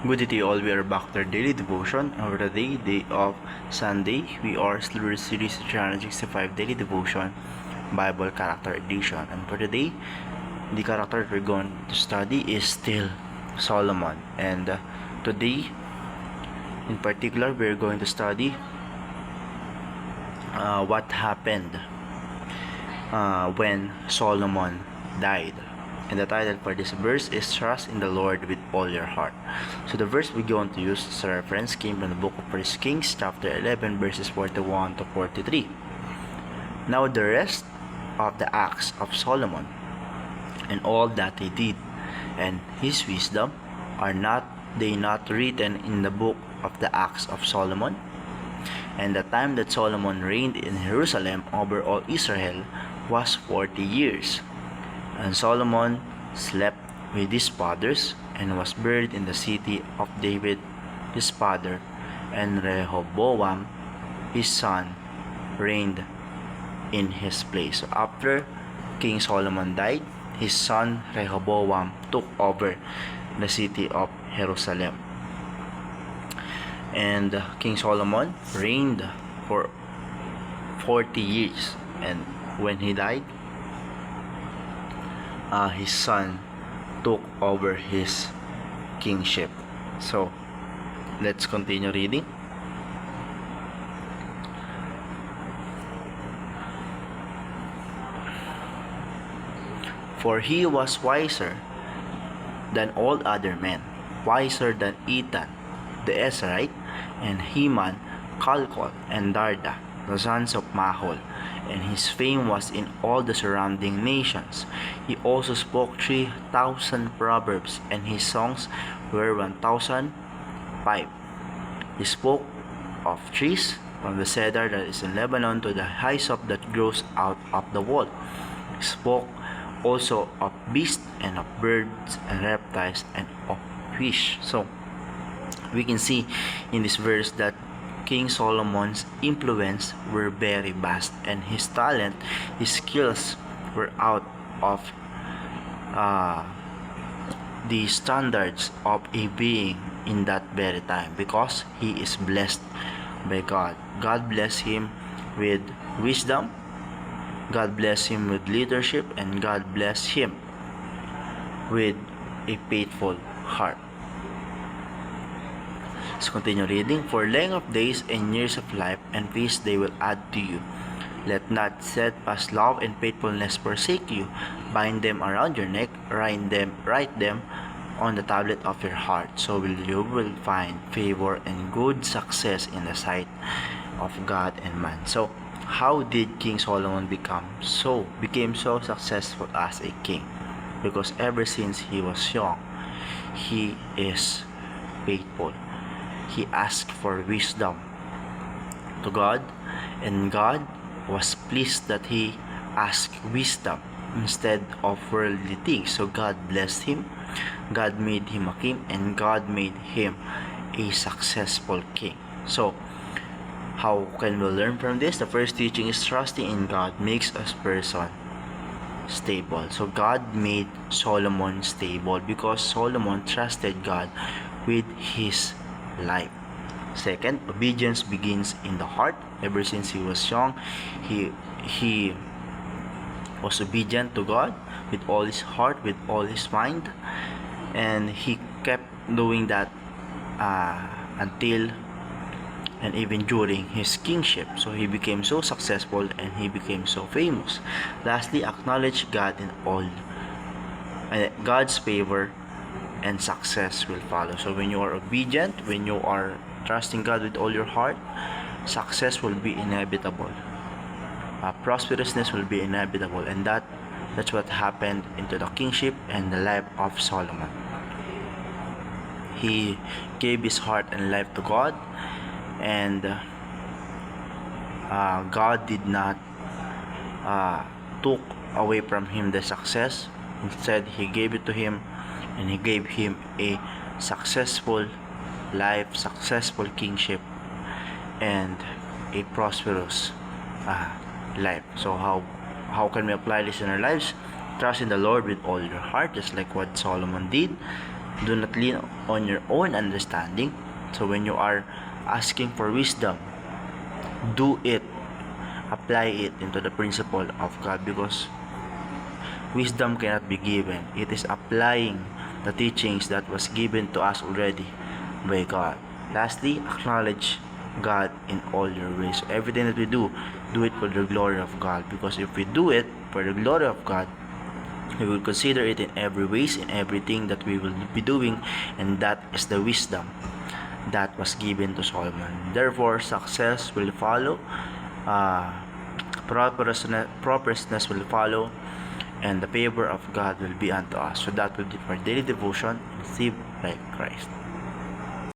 Good day to you all. We are back to our daily devotion. Over the day of Sunday, we are still with series 365 daily devotion, Bible character edition. And for today, the character we're going to study is still Solomon. And today, in particular, we're going to study what happened when Solomon died. And the title for this verse is Trust in the Lord with all your heart. So the verse we're going to use as a reference came from the book of 1 Kings chapter 11 verses 41 to 43. Now the rest of the acts of Solomon and all that he did and his wisdom, are not written in the book of the acts of Solomon? And the time that Solomon reigned in Jerusalem over all Israel was 40 years. And Solomon slept with his fathers and was buried in the city of David his father, and Rehoboam his son reigned in his place. So after King Solomon died, his son Rehoboam took over the city of Jerusalem. And King Solomon reigned for 40 years, and when he died, his son took over his kingship. So let's continue reading. For he was wiser than all other men, wiser than Ethan the Ezrahite, and Heman, Calcol, and Darda, the sons of Mahol, and his fame was in all the surrounding nations. He also spoke 3,000 proverbs, and his songs were 1,005. He spoke of trees, from the cedar that is in Lebanon to the hyssop that grows out of the wall. He spoke also of beasts and of birds and reptiles and of fish. So we can see in this verse that King Solomon's influence were very vast, and his talent, his skills were out of the standards of a being in that very time, because he is blessed by God. God bless him with wisdom, God bless him with leadership, and God bless him with a faithful heart. Let's continue reading. For length of days and years of life and peace they will add to you. Let not steadfast love and faithfulness forsake you. Bind them around your neck, write them on the tablet of your heart. So you will find favor and good success in the sight of God and man. So how did King Solomon became so successful as a king? Because ever since he was young, he is faithful. He asked for wisdom to God, and God was pleased that he asked wisdom instead of worldly things. So God blessed him, God made him a king, and God made him a successful king. So how can we learn from this? The first teaching is trusting in God makes a person stable. So God made Solomon stable because Solomon trusted God with his life. Second, obedience begins in the heart. Ever since he was young, he was obedient to God with all his heart, with all his mind, and he kept doing that until and even during his kingship. So he became so successful and he became so famous. Lastly, acknowledge God in all, and God's favor and success will follow. So when you are obedient, when you are trusting God with all your heart, success will be inevitable. Prosperousness will be inevitable, and that's what happened into the kingship and the life of Solomon. He gave his heart and life to God, and God did not took away from him the success. Instead, he gave it to him, and he gave him a successful life, successful kingship, and a prosperous life. So how can we apply this in our lives? Trust in the Lord with all your heart, just like what Solomon did, Do not lean on your own understanding. So when you are asking for wisdom, do it. Apply it into the principle of God, because wisdom cannot be given. It is applying the teachings that was given to us already by God. Lastly, acknowledge God in all your ways. So everything that we do it for the glory of God. Because if we do it for the glory of God, we will consider it in every ways, in everything that we will be doing, and that is the wisdom that was given to Solomon. Therefore, success will follow, uh, prosperousness will follow, and the favor of God will be unto us. So that will be for daily devotion. Live like Christ.